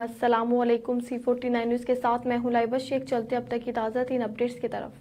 अस्सलाम वालेकुम C49 news के साथ मैं हूं लाइबा शेख। चलते अब तक की ताज़ा 3 अपडेट्स की तरफ।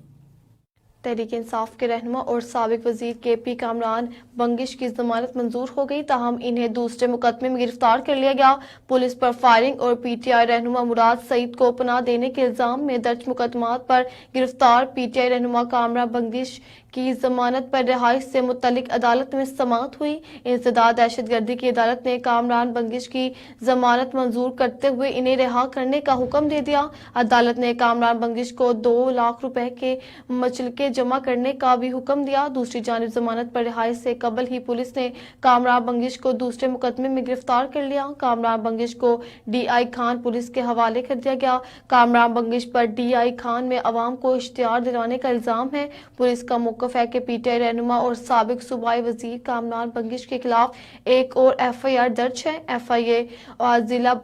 तहरीक इंसाफ के रहनुमा और साबिक वजीर KP कामरान बंगिश की जमानत मंजूर हो गई, ताहम इन्हें दूसरे मुकदमे में गिरफ्तार कर लिया गया। पुलिस पर फायरिंग और PTI रहनुमा मुराद सईद को पनाह देने के इल्जाम में दर्ज मुकदमात पर गिरफ्तार PTI रहनुमा कामरान बंगिश की जमानत पर रिहाई से मुतल्लिक अदालत में समाअत हुई। इंसदाद दहशतगर्दी की अदालत ने कामरान बंगिश की जमानत मंजूर करते हुए इन्हें रिहा करने का हुक्म दे दिया। अदालत ने कामरान बंगिश को 2 लाख रुपए के मचलके जमा करने का भी हुक्म दिया। दूसरी जानिब जमानत पर रिहाई से कबल ही पुलिस ने कामरान बंगिश को दूसरे मुकदमे में गिरफ्तार कर लिया। कामरान बंगिश को DI खान पुलिस के हवाले कर दिया गया। कामरान बंगिश पर DI खान में अवाम को इश्तिहार दिलाने का इल्जाम है। पुलिस का मौक़िफ़ है कि PTI रहनुमा और साबिक सूबाई वजीर कामरान बंगिश के खिलाफ एक और FIR दर्ज है। FIA और जिला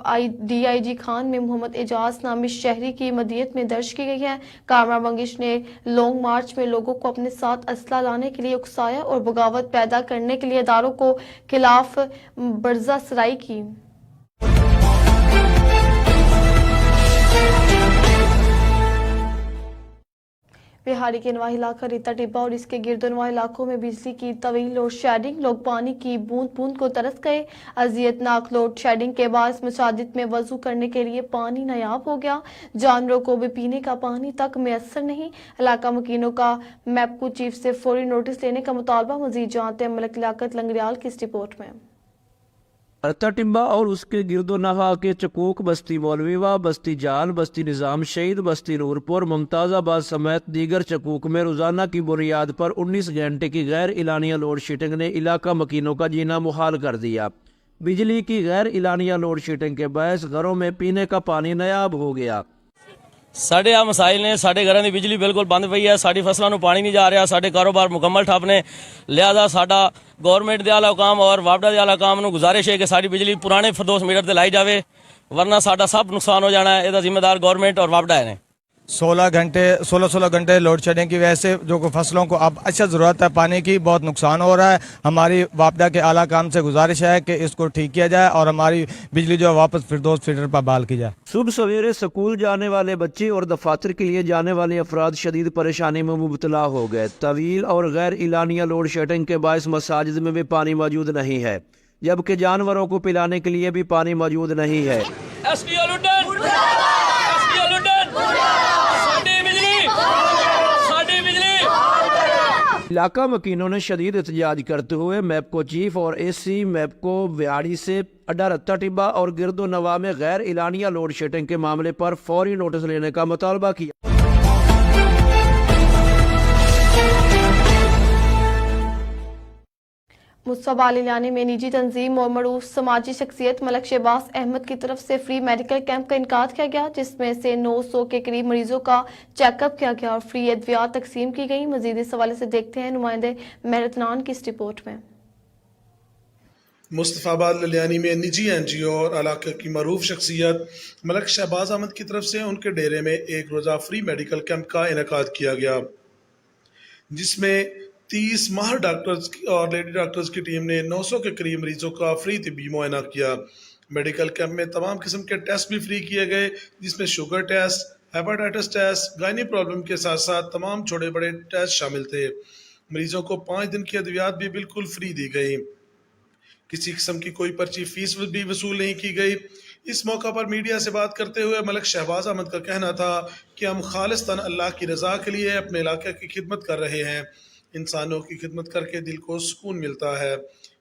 DIG खान में मोहम्मद एजाज नामी शहरी की मदियत में दर्ज की गई है। कामरान बंगिश ने लॉन्ग मार्च में लोगों को अपने साथ असला लाने के लिए उकसाया और बगावत पैदा करने के लिए इदारों को खिलाफ बर्जा सराई की। बिहारी के नवाही इलाका रीता टिब्बा और इसके गिरदोनवा इलाकों में बिजली की तवील लोड शेडिंग, लोग पानी की बूंद बूंद को तरस गए। अजियतनाक लोड शेडिंग के बाद मसाजिद में वजू करने के लिए पानी नायाब हो गया। जानवरों को भी पीने का पानी तक मैसर नहीं। इलाका मकीनों का मैपको चीफ से फौरी नोटिस लेने का मुतालबा। मजीद जानते हैं मलक लियाकत लंगड़ियाल की इस रिपोर्ट में। रीता टिब्बा और उसके गिरदोनवा के चकोक, बस्ती मौलवीवा, बस्ती जान, बस्ती निज़ाम शहीद, बस्ती नूरपुर, मुमताज़ाबाद समेत दीगर चकोक में रोजाना की बुनियाद पर 19 घंटे की गैर इलानिया लोड शेडिंग ने इलाका मकीनों का जीना मुहाल कर दिया। बिजली की गैर इलानिया लोड शेडिंग के बायस घरों में पीने का पानी नायाब हो गया। ਸਾਡੇ ਆ ਮਸਾਇਲ ਨੇ। ਸਾਡੇ ਘਰਾਂ ਦੀ ਬਿਜਲੀ ਬਿਲਕੁਲ ਬੰਦ ਪਈ ਹੈ। ਸਾਡੀ ਫਸਲਾਂ ਨੂੰ ਪਾਣੀ ਨਹੀਂ ਜਾ ਰਿਹਾ। ਸਾਡੇ ਕਾਰੋਬਾਰ ਮੁਕੰਮਲ ਠੱਪ ਨੇ। ਲਿਹਾਜ਼ਾ ਸਾਡਾ ਗਵਰਨਮੈਂਟ ਦੇ ਆਲਾ ਕੰਮ ਔਰ ਵਾਪਡਾ ਦੇ ਆਲਾ ਕੰਮ ਨੂੰ ਗੁਜ਼ਾਰਿਸ਼ ਹੈ ਕਿ ਸਾਡੀ ਬਿਜਲੀ ਪੁਰਾਣੇ ਫਰਦੋਸ ਮੀਟਰ ਤੇ ਲਾਈ ਜਾਵੇ, ਵਰਨਾ ਸਾਡਾ ਸਭ ਨੁਕਸਾਨ ਹੋ ਜਾਣਾ ਹੈ। ਇਹਦਾ ਜ਼ਿੰਮੇਦਾਰ ਗਵਰਨਮੈਂਟ ਔਰ ਵਾਪਡਾ ਨੇ। 16 घंटे लोड शेडिंग की वजह से जो फसलों को अब अच्छा ज़रूरत है पानी की, बहुत नुकसान हो रहा है। हमारी वापडा के आला काम से गुजारिश है कि इसको ठीक किया जाए और हमारी बिजली जो है वापस फिरदौस फीडर पर बहाल की जाए। सुबह सवेरे स्कूल जाने वाले बच्चे और दफातर के लिए जाने वाले अफराद शदीद परेशानी में मुबतला हो गए। तवील और गैर इलानिया लोड शेडिंग के बायस मसाजिद में भी पानी मौजूद नहीं है, जबकि जानवरों को पिलाने के लिए भी पानी मौजूद नहीं है। इलाका मकीनों ने शदीद एहतजाज करते हुए मैपको चीफ और AC मैपको व्याड़ी से अड्डा रीता टिब्बा और गिरदो नवा में गैर इलानिया लोड शेडिंग के मामले पर फौरी नोटिस लेने का मुतालबा किया। मुस्तफा लिलानी में निजी तंजीम और मरूफ समाजी शख्सियत मलक शहबाज अहमद की तरफ से फ्री मेडिकल कैंप का इनकाद किया गया, जिसमें से 900 के करीब मरीजों का चेकअप किया गया और फ्री अद्वियात तकसीम की गई। मजीद इस हवाले से देखते हैं नुमाइंदे मेहरतनान की इस रिपोर्ट में। मुस्तफाबाद लिलानी में निजी NGO और इलाके की मरूफ शख्सियत मलक शहबाज अहमद की तरफ से उनके डेरे में एक रोज़ा फ्री मेडिकल कैंप का इनकाद किया गया, जिसमें 30 माहिर डॉक्टर्स और लेडी डॉक्टर्स की टीम ने 900 के करीब मरीजों का फ्री तिब्बी मुआयना किया। मेडिकल कैंप में तमाम किस्म के टेस्ट भी फ्री किए गए, जिसमें sugar test, hepatitis test, gynae problem के साथ साथ तमाम छोटे बड़े टेस्ट शामिल थे। मरीजों को 5 दिन की अद्वियात भी बिल्कुल फ्री दी गई। किसी किस्म की कोई पर्ची फीस भी वसूल नहीं की गई। इस मौका पर मीडिया से बात करते हुए मलक शहबाज अहमद का कहना था कि हम खालिस्तान अल्लाह की रज़ा के लिए अपने इलाके की खिदमत कर रहे हैं। इंसानों की खिदमत करके दिल को सुकून मिलता है।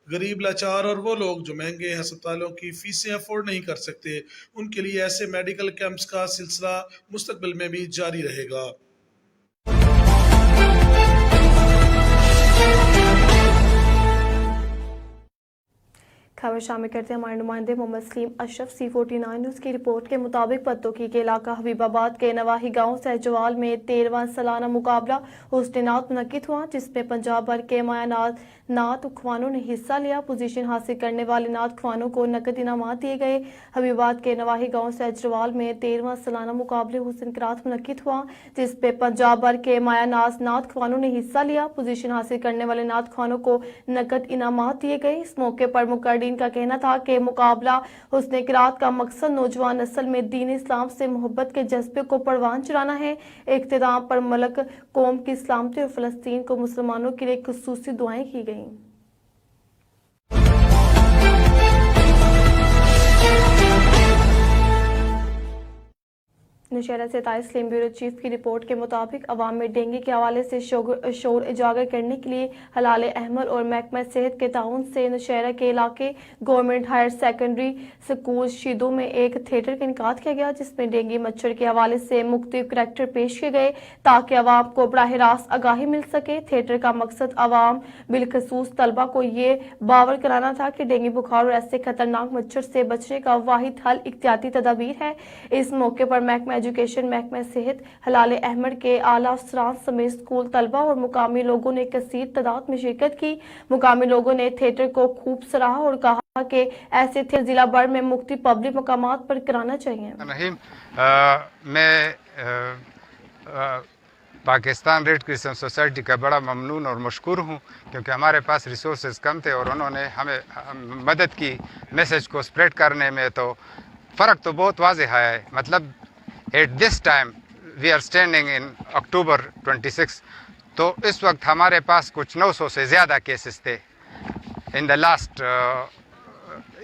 गरीब, लाचार और वो लोग जो महंगे अस्पतालों की फीसें अफोर्ड नहीं कर सकते, उनके लिए ऐसे मेडिकल कैंप्स का सिलसिला मुस्तकबिल में भी जारी रहेगा। खबर शामिल करते हैं हमारे नुमाइंदे मोहम्मद सलीम अशरफ। C49 न्यूज़ की रिपोर्ट के मुताबिक पत्तोकी के इलाका हबीबाबाद के नवाही गांव सहजवाल में 13वां सालाना मुकाबला हुस्न नात मुनक्किद हुआ, जिसमें पंजाब भर के माया नात ख्वानों ने हिस्सा लिया। पोजीशन हासिल करने वाले नात ख्वानों को नकद इनामात दिए गए। हबीबाबाद के नवाही गांव सहजवाल में 13वां सालाना मुकाबले हुस्न नात मुनक्किद हुआ, जिसपे पंजाब भर के माया नात ख्वानों ने हिस्सा लिया। पोजीशन हासिल करने वाले नात ख्वानों को नकद इनामात दिए गए। इस मौके पर मुकर्री फलस्तीन का कहना था कि मुकाबला हुस्न किरात का मकसद नौजवान नस्ल में दीन इस्लाम से मोहब्बत के जज्बे को परवान चढ़ाना है। इख्तिताम पर मलक कौम की सलामती और फलस्तीन को मुसलमानों के लिए खुसूसी दुआएं की गईं। नौशहरा से ताइस स्लिम ब्यूरो चीफ की रिपोर्ट के मुताबिक अवाम में डेंगू के हवाले से शोर उजागर करने के लिए हलाल अहमद और महकमा सेहत के ताउन से नौशहरा के इलाके गवर्नमेंट हायर सेकेंडरी स्कूल शीदो में एक थिएटर का इनकाद किया गया, जिसमें डेंगू मच्छर के हवाले से मुख्तलिफ करैक्टर पेश किए गए ताकि अवाम को बराह रास्त आगाही मिल सके। थिएटर का मकसद अवाम बिलखसूस तलबा को ये बावर कराना था कि डेंगू बुखार और ऐसे खतरनाक मच्छर से बचने का वाहिद हल इख्तियाती तदाबीर है। इस मौके पर महकमा एजुकेशन, महकमा सेहत, हलाल अहमद के आला अफसरान समेत स्कूल तलबा और मुकामी लोगों ने कसीर तादाद में शिरकत की। मुकामी लोगों ने थिएटर को खूब सराहा और कहा कि ऐसे थिएटर जिला भर में मुख्तलिफ पब्लिक मकामात पर कराना चाहिए। मैं पाकिस्तान रेड क्रिश्चियन सोसाइटी का बड़ा ममनून और मशकूर हूँ, क्योंकि हमारे पास रिसोर्सेज कम थे और उन्होंने हमें मदद की मैसेज को स्प्रेड करने में। तो फ़र्क तो बहुत वाज़ेह है। मतलब at this time we are standing in October 26, तो इस वक्त हमारे पास कुछ 900 से ज़्यादा केसेस थे इन द लास्ट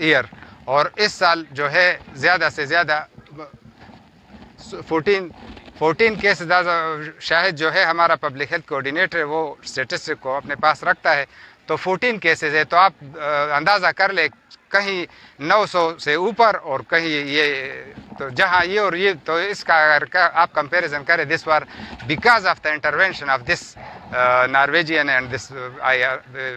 ईयर, और इस साल जो है ज़्यादा से ज़्यादा 14 केसेस। शाहिद जो है हमारा पब्लिक हेल्थ कोऑर्डिनेटर है, वो स्टेटिस्टिक को अपने पास रखता है, तो 14 केसेस है। तो आप अंदाज़ा कर ले, कहीं 900 से ऊपर और कहीं ये, तो जहाँ ये और ये, तो इसका अगर आप कंपैरिजन करें this war because of the intervention of this Norwegian and this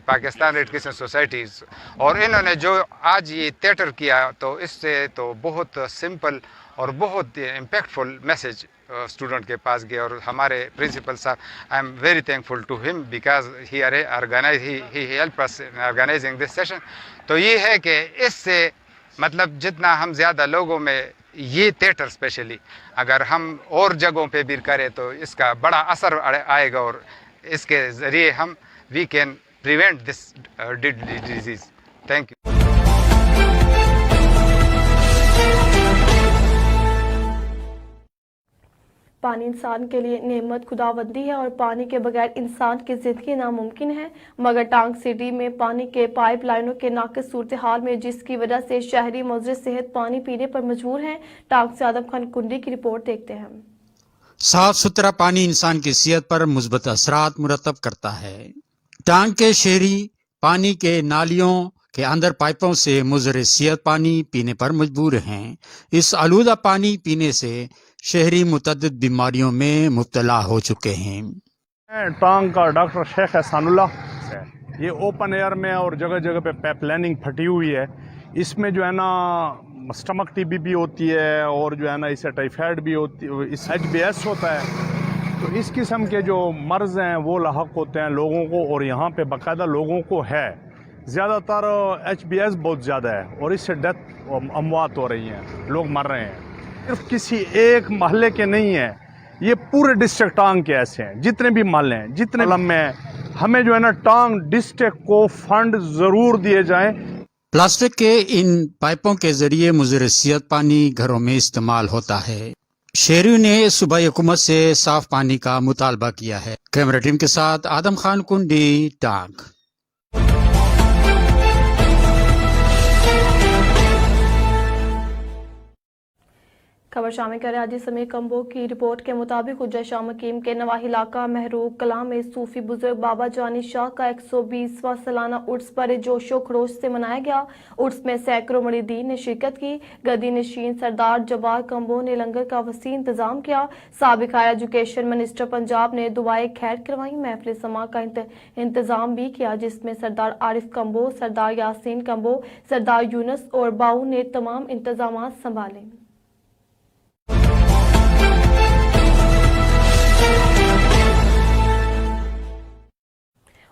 Pakistan red Christian societies, और इन्होंने जो आज ये थिएटर किया, तो इससे तो बहुत सिंपल और बहुत इम्पैक्टफुल मैसेज स्टूडेंट के पास गया। और हमारे प्रिंसिपल साहब, I am very thankful to him because he help us in organizing this session. तो ये है कि इससे मतलब जितना हम ज़्यादा लोगों में ये थिएटर स्पेशली अगर हम और जगहों पे भी करें, तो इसका बड़ा असर आएगा और इसके ज़रिए हम we can prevent this disease. Thank you. पानी इंसान के लिए नेमत खुदावंदी है और पानी के बगैर इंसान की जिंदगी नामुमकिन है, मगर टांग सिटी में पानी के पाइप लाइनों के नाक़िस सूरत हाल में जिसकी वजह से शहरी मुजर सेहत पानी पीने पर मजबूर हैं। टांग से आदम खान कुंडी की रिपोर्ट देखते हैं। साफ सुथरा पानी इंसान की सेहत पर मुस्बत असरात मुरतब करता है। टांग के शहरी पानी के नालियों के अंदर पाइपों से मुजर सेहत पानी पीने पर मजबूर हैं। इस आलूदा पानी पीने से शहरी मुतअद्दिद बीमारियों में मुब्तला हो चुके हैं। टांग का डॉक्टर शेख एहसानुल्लाह, ये ओपन एयर में और जगह जगह पे पाइप लाइनिंग फटी हुई है। इसमें जो है ना स्टमक टीबी भी होती है और जो है ना इससे टाइफाइड भी होती है, इस HBS होता है। तो इस किस्म के जो मर्ज़ हैं वो लाहक होते हैं लोगों को, और यहाँ पे बाकायदा लोगों को है। ज़्यादातर HBS बहुत ज़्यादा है और इससे डेथ अमवात हो रही हैं, लोग मर रहे हैं। सिर्फ किसी एक महल्ले के नहीं है, ये पूरे डिस्ट्रिक्ट टांग के ऐसे हैं, जितने भी महल्ले हैं, जितने में हमें जो है ना टांग डिस्ट्रिक्ट को फंड ज़रूर दिए जाएं। प्लास्टिक के इन पाइपों के जरिए मुजर सेहत पानी घरों में इस्तेमाल होता है। शहरियों ने सूबाई हुकूमत से साफ पानी का मुतालबा किया है। कैमरा टीम के साथ आदम खान कुंडी, टांग। खबर शामिल करें आज समय कम्बो की रिपोर्ट के मुताबिक हुज्जा शाह मकीम के नवाही इलाका महरूक कलां में सूफी बुजुर्ग बाबा जानी शाह का 120वां सालाना उर्स पर जोशो खरोश से मनाया गया। उर्स में सैकड़ों मुरीदीन ने शिरकत की। गद्दी नशीन सरदार जब्बार कम्बो ने लंगर का वसी इंतजाम किया। साबिक हायर एजुकेशन मिनिस्टर पंजाब ने दुआए खैर करवाई। महफिल समा का इंतजाम भी किया, जिसमें सरदार आरिफ कम्बो, सरदार यासीन कम्बो, सरदार यूनस और बाऊ ने तमाम इंतजाम संभाले।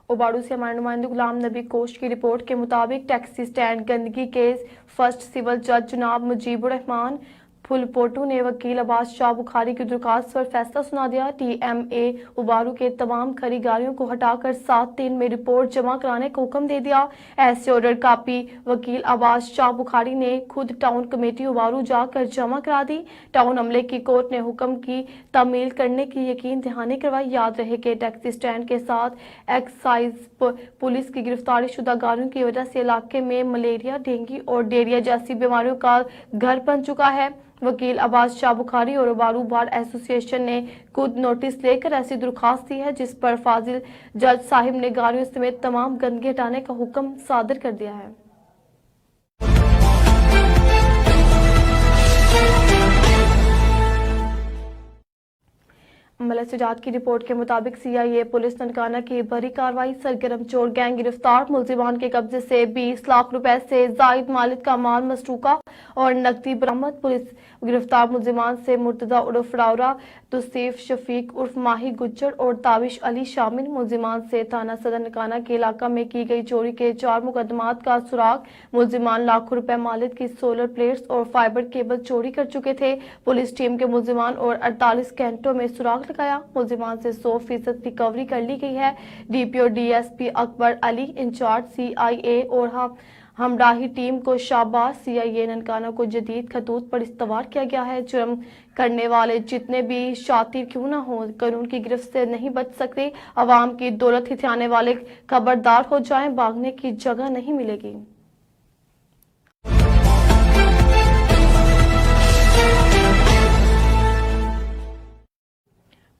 उबाड़ू से हमारे नुमाइंदे गुलाम नबी कोश की रिपोर्ट के मुताबिक टैक्सी स्टैंड गंदगी केस फर्स्ट सिविल जज जनाब मुजीबुर रहमान फुल पोटू ने वकील अब्बास शाह बुखारी की दरखास्त पर फैसला सुना दिया। TMA उबारू के तमाम खरीदारियों को हटाकर 7 दिन में रिपोर्ट जमा कराने का हुक्म दे दिया। ऐसे ऑर्डर कापी वकील अब्बास शाह बुखारी ने खुद टाउन कमेटी उबारू जाकर जमा करा दी। टाउन अमले की कोर्ट ने हुक्म की तामील करने की यकीन दहानी करवाई। याद रहे कि टैक्सी स्टैंड के साथ एक्साइज पुलिस की गिरफ्तारी शुदा गाड़ियों की वजह से इलाके में मलेरिया, डेंगू और डायरिया जैसी बीमारियों का घर बन चुका है। वकील अब्बास शाह बुखारी और उबारू बार एसोसिएशन ने खुद नोटिस लेकर ऐसी दरखास्त दी है, जिस पर फाजिल जज साहिब ने गाड़ियों समेत तमाम गंदगी हटाने का हुक्म सादर कर दिया है। मलक सजाद की रिपोर्ट के मुताबिक CIA पुलिस ननकाना की बड़ी कार्रवाई। सरगर्म चोर गैंग गिरफ्तार। मुलजिमान के कब्जे से 20 लाख रुपए से जायद मालिक का माल मसरूका और नकदी बरामद। पुलिस गिरफ्तार मुलजिमान से मुर्तजा उर्फ रावरा, तुसीफ शफीक उर्फ माही गुज्जर और ताबिश अली शामिल। मुलजिमान से थाना सदर ननकाना के इलाका में की गई चोरी के 4 मुकदमात का सुराग। मुलजिमान लाखों रुपए मालिक की सोलर प्लेट्स और फाइबर केबल चोरी कर चुके थे। पुलिस टीम के मुलजिमान और 48 घंटों में सुराग लगाया। मुलजिमान से 100% रिकवरी कर ली गई है। DPO DSP Akbar Ali incharge CIA और हमराही टीम को शाबाश। CIA ननकाना को जदीद खतूत पर इस्तवार किया गया है। जुर्म करने वाले जितने भी शातिर क्यों ना हो, कानून की गिरफ्त से नहीं बच सकते। अवाम की दौलत हिथियाने वाले खबरदार हो जाएं, भागने की जगह नहीं मिलेगी।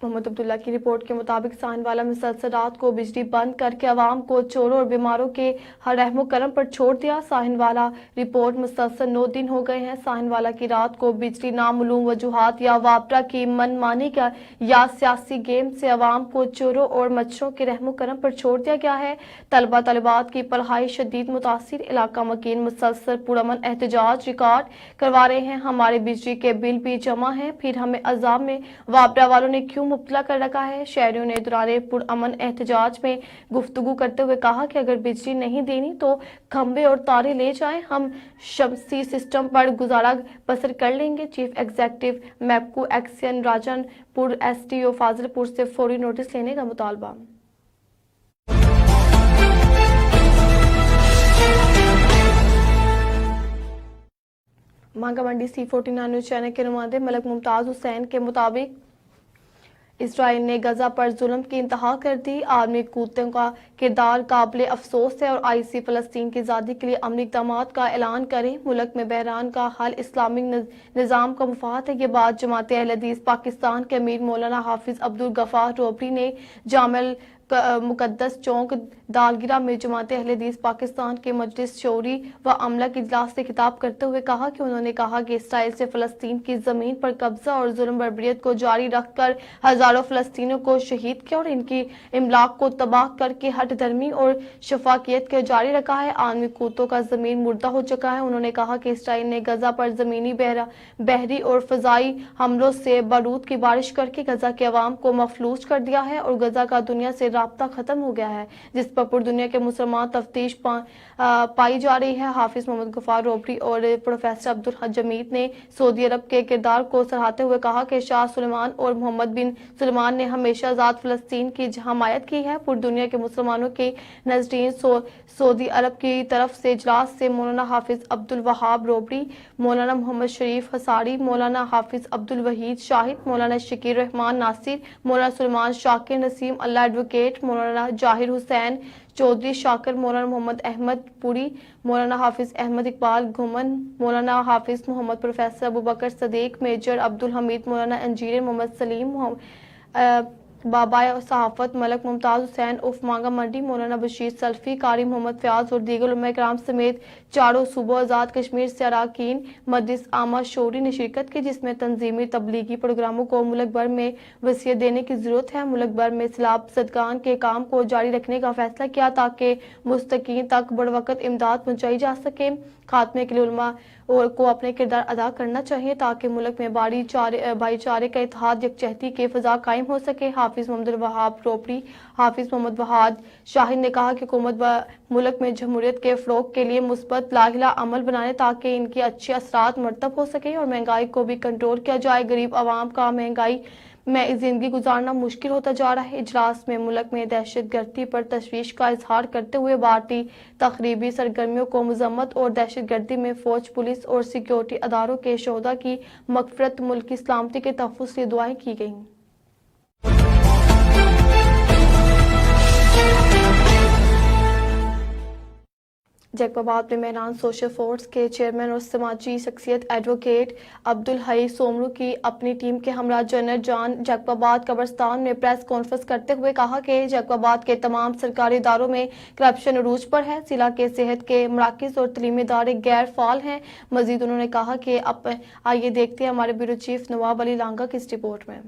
मोहम्मद अब्दुल्ला की रिपोर्ट के मुताबिक साहिनवाला मुसलसल रात को बिजली बंद करके अवाम को चोरों और बीमारों के रहमो करम पर छोड़ दिया। साहिनवाला रिपोर्ट मुसलसल 9 दिन हो गए हैं। साहिनवाला की रात को बिजली नामालूम वजूहात या वापरा की मनमानी का या सियासी गेम से अवाम को चोरों और मच्छरों के रहमो करम पर छोड़ दिया गया है। तलबा तलबात की पढ़ाई शदीद मुतासिर। इलाका मकीन मुसलसल पुरअमन एहतजाज रिकॉर्ड करवा रहे हैं। हमारे बिजली के बिल भी जमा हैं, फिर हमें अजाब में वापरा वालों ने क्यों मुब्तला कर रखा है। शहरियों ने दौरान पुरअमन एहतजाज में गुफ्तगू करते हुए कहा कि अगर बिजली नहीं देनी तो खंबे और तारे ले जाएं, हम शमसी सिस्टम पर गुजारा बसर कर लेंगे। Chief executive MEPCO action Rajanpur STO Fazilpur से फौरी नोटिस लेने का मुतालबा। मांगा मंडी C49 न्यूज चैनल के नुमाइंदे मलक मुमताज हुसैन के मुताबिक इसराइल ने गजा पर जुल्म की इंतहा कर दी। आर्मी कूदों का किरदार काबिल अफसोस है और IC फलस्तीन की आज़ादी के लिए अमली इक़दामात का ऐलान करें। मुल्क में बहरान का हल इस्लामिक निज़ाम का मुफाद है। ये बात जमात अहले हदीस पाकिस्तान के अमीर मौलाना हाफिज अब्दुल गफ्फार रोबरी ने जामिल मुकद्दस चौक दालगिरा में जमात अहले हदीस पाकिस्तान के मजलिस शौरी व अमला के इजलास से खिताब करते हुए कहा कि उन्होंने कहा कि इसराइल से फलस्तीन की जमीन पर कब्जा और जुल्म बर्बरियत को जारी रखकर हजारों फलस्तीनियों को शहीद किया और इनकी इमलाक को तबाह करके हट धर्मी और शफाकियत के जारी रखा है। आलमी कूतों का जमीन मुर्दा हो चुका है। उन्होंने कहा कि इसराइल ने गजा पर जमीनी बहरी और फजाई हमलों से बारूद की बारिश करके गजा के अवाम को मफलूज कर दिया है और गजा का दुनिया से राब्ता खत्म हो गया है, जिस पर पूरी दुनिया के मुसलमान तफ्तीश पाई जा रही है। हाफिज मोहम्मद गफ्फार रोबरी और प्रोफेसर अब्दुल जमीद ने सऊदी अरब के किरदार को सराहते हुए कहा कि शाह सुलेमान और मोहम्मद बिन सुलेमान ने हमेशा आज़ाद फलस्तीन की हमायत की है। पूरी दुनिया के मुसलमानों के नजदीन सऊदी अरब की तरफ से इजलास से मौलाना हाफिज अब्दुल वहाब रोबरी, मौलाना मोहम्मद शरीफ हसारी, मौलाना हाफिज अब्दुल वहीद शाहिद, मौलाना शकीर रहमान नासिर, मौलाना सुलेमान शाकिर नसीम अल्लाह एडवोकेट, मौलाना जाहिर हुसैन चौधरी शाकर, मौलाना मोहम्मद अहमद पुरी, मौलाना हाफिज अहमद इकबाल घुमन, मौलाना हाफिज मोहम्मद प्रोफेसर अबू बकर सदीक, मेजर अब्दुल हमीद, मौलाना इंजीनियर मोहम्मद सलीम, बाबा सहाफत मलक मुमताज हुसैन उफ मांगा मंडी, मौलाना बशीर सल्फी, कारी मोहम्मद फयाज और दीगर उलमा कराम समेत चारों सूबों आज़ाद कश्मीर से अराकीन मजलिस आमा शौरी ने शिरकत की, जिसमें तंजीमी तबलीगी प्रोग्रामों को मुल्क भर में वसीयत देने की जरूरत है। मुल्क भर में सलाब सदकान के काम को जारी रखने का फैसला किया ताकि मुस्तकीन तक बड़वक़्त इमदाद पहुँचाई जा सके। खात्मे के लिए उलमा और को अपने किरदार अदा करना चाहिए ताकि मुल्क में भाईचारे का इत्तेहाद यकजहती के फ़ज़ा कायम हो सके। हाफिज़ मोहम्मद वहाब रोपड़ी हाफिज़ मोहम्मद वहाद शाहिद ने कहा कि हुकूमत मुल्क में जमहूरियत के फ़रोग़ के लिए मुस्बत लाहिला अमल बनाए ताकि इनके अच्छे असरात मरतब हो सके और महंगाई को भी कंट्रोल किया जाए। गरीब आवाम का महंगाई में ज़िंदगी गुजारना मुश्किल होता जा रहा है। इजलास में मुल्क में दहशत गर्दी पर तशवीश का इजहार करते हुए भारतीय तखरीबी सरगर्मियों को मजम्मत और दहशत गर्दी में फ़ौज, पुलिस और सिक्योरिटी अदारों के शोहदा की मग़फ़िरत, मुल्क की सलामती के तहफ़्फ़ुज़ के लिए दुआएं की गईं। जैकबाबाद में मेहरान सोशल फोर्स के चेयरमैन और समाजी शख्सियत एडवोकेट अब्दुल हई सोमरू की अपनी टीम के हमरा जनरल जान जैकबाबाद कब्रिस्तान में प्रेस कॉन्फ्रेंस करते हुए कहा कि जैकबाबाद के तमाम सरकारी इदारों में करप्शन अरूज पर है। जिला के सेहत के मराकज़ और तलीमी इदारे गैर फाल हैं। मजीद उन्होंने कहा कि अब आइए देखते हैं हमारे ब्यूरो चीफ नवाब अली लांगा की इस रिपोर्ट में।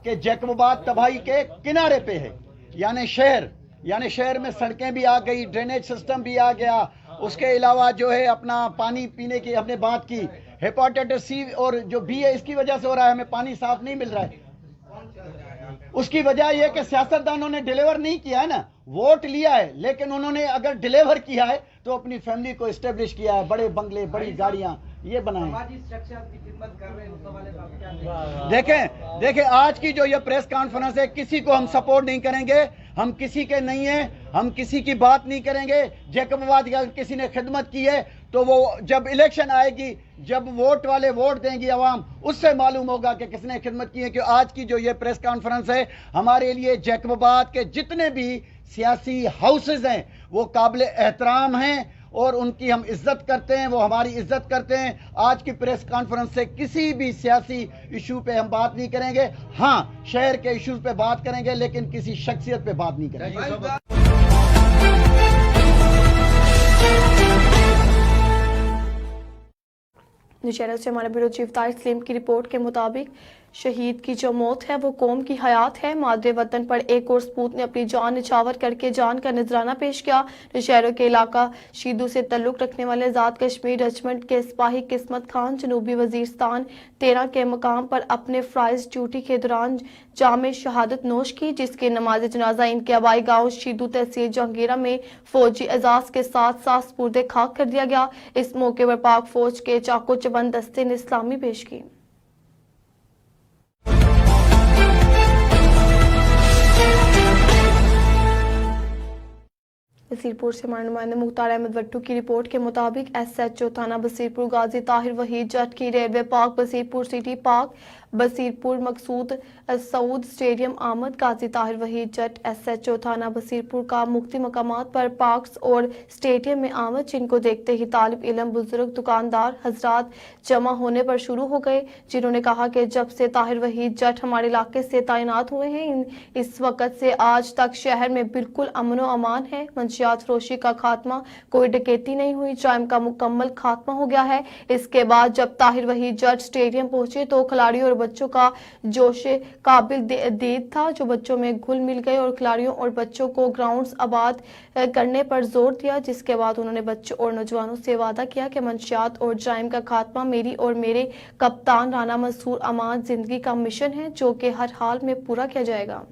जैकबाबाद तबाही के किनारे पे है, यानी शहर में सड़कें भी आ गई, ड्रेनेज सिस्टम भी आ गया। उसके अलावा जो है अपना पानी पीने की हमने बात की, हेपेटाइटिस सी और जो बी है इसकी वजह से हो रहा है, हमें पानी साफ नहीं मिल रहा है। उसकी वजह यह कि सियासतदानों ने डिलीवर नहीं किया है ना, वोट लिया है लेकिन उन्होंने अगर डिलीवर किया है तो अपनी फैमिली को एस्टेब्लिश किया है, बड़े बंगले, बड़ी गाड़ियां ये बनाए। देखें आज की जो ये प्रेस कॉन्फ्रेंस है, किसी को हम सपोर्ट नहीं करेंगे, हम किसी के नहीं है, हम किसी की बात नहीं करेंगे। जैकबाबाद का किसी ने खिदमत की है तो वो जब इलेक्शन आएगी, जब वोट वाले वोट देंगी आवाम, उससे मालूम होगा कि किसने खिदमत की है। कि आज की जो ये प्रेस कॉन्फ्रेंस है हमारे लिए जैकबाबाद के जितने भी सियासी हाउसेज हैं वो काबिल एहतराम हैं और उनकी हम इज्जत करते हैं, वो हमारी इज्जत करते हैं। आज की प्रेस कॉन्फ्रेंस से किसी भी सियासी इशू पे हम बात नहीं करेंगे। हाँ, शहर के इशूज पे बात करेंगे लेकिन किसी शख्सियत पे बात नहीं करेंगे। नौशहरा से हमारे ब्यूरो चीफ तारिक सलीम की रिपोर्ट के मुताबिक शहीद की जो मौत है वो कौम की हयात है। मादरे वतन पर एक और सपूत ने अपनी जान निछावर करके जान का नजराना पेश किया। नौशहरा के इलाका शीदू से तल्लुक रखने वाले आज़ाद कश्मीर रेजिमेंट के सिपाही किस्मत खान जनूबी वजीरस्तान 13 के मकाम पर अपने फ्राइज ड्यूटी के दौरान जामे शहादत नोश की, जिसके नमाज जनाजा इनके आबाई गाँव शीदू तहसील जहांगीरा में फौजी एजाज के साथ साथ स्पुर्दे खाक कर दिया गया। इस मौके पर पाक फौज के चाको चबंद दस्ते ने इस्लामी पेश की। बसीरपुर से हमारे नुमाइंदे मुख्तार अहमद वट्टू की रिपोर्ट के मुताबिक SHO थाना बसीरपुर गाजी ताहिर वहीद जट की railway park Basirpur city park Basirpur Maqsood Saud stadium आमद गाजी ताहिर वहीद जट SHO थाना बसीरपुर का मुख्ती मकामात पर पार्क्स और स्टेडियम में आमद, जिनको देखते ही तालिब इलम, बुजुर्ग, दुकानदार हजरात जमा होने पर शुरू हो गए, जिन्होंने कहा कि जब से ताहिर वहीद जट हमारे इलाके से तैनात हुए हैं इस वक्त से आज तक शहर में बिल्कुल अमन व अमान है। मंशियात फरोशी का खात्मा, कोई डकैती नहीं हुई, क्राइम का मुकम्मल खात्मा हो गया है। इसके बाद जब ताहिर वहीद जट स्टेडियम पहुंचे तो खिलाड़ियों और बच्चों का जोशे काबिल दीद था, जो बच्चों में घुल मिल गए और खिलाड़ियों और बच्चों को ग्राउंड्स आबाद करने पर जोर दिया। जिसके बाद उन्होंने बच्चों और नौजवानों से वादा किया कि मंशियात और क्राइम का खात्मा मेरी और मेरे कप्तान राना मंसूर अमान जिंदगी का मिशन है, जो कि हर हाल में पूरा किया जाएगा।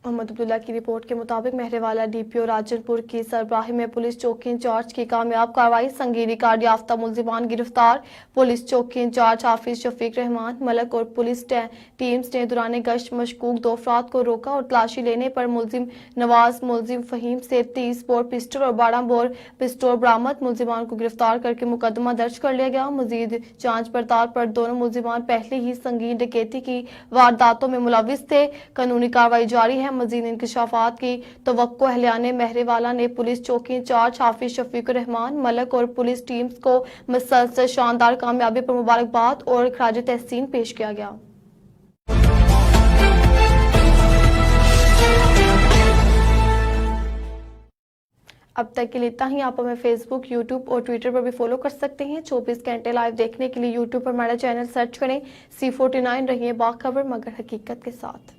मोहम्मद अब्दुल्ला की रिपोर्ट के मुताबिक महरेवाला DPO राजनपुर की सरबराही में पुलिस चौकी इंचार्ज की कामयाब कार्रवाई, संगीन रिकॉर्ड याफ्ता मुलजिमान गिरफ्तार। पुलिस चौकी इंचार्ज हाफिज शफीक रहमान मलक और पुलिस टीम्स ने दौरान गश्त मशकूक 2 अफराद को रोका और तलाशी लेने पर मुलजिम नवाज, मुलजिम फहीम से 30 बोर पिस्टल और 12 बोर पिस्टल बरामद। मुलजिमान को गिरफ्तार करके मुकदमा दर्ज कर लिया गया। मजीद जांच पड़ताल पर दोनों मुलजिमान पहले ही संगीन डकैती की वारदातों में मुलविस थे। कानूनी कार्रवाई जारी है। मजीद इंकशाफात की तवक्को अहलियाने महरेवाला ने पुलिस चौकी इंचार्ज हाफिज शफीक रहमान मलक और पुलिस टीम्स को मुसलसल शानदार कामयाबी पर मुबारकबाद और खराज तहसीन पेश किया गया। अब तक के लिए इतना ही। आप हमें फेसबुक, यूट्यूब और ट्विटर पर भी फॉलो कर सकते हैं। 24 घंटे लाइव देखने के लिए यूट्यूब पर हमारा चैनल सर्च करें। C49 रहिए बाखबर मगर हकीकत के साथ।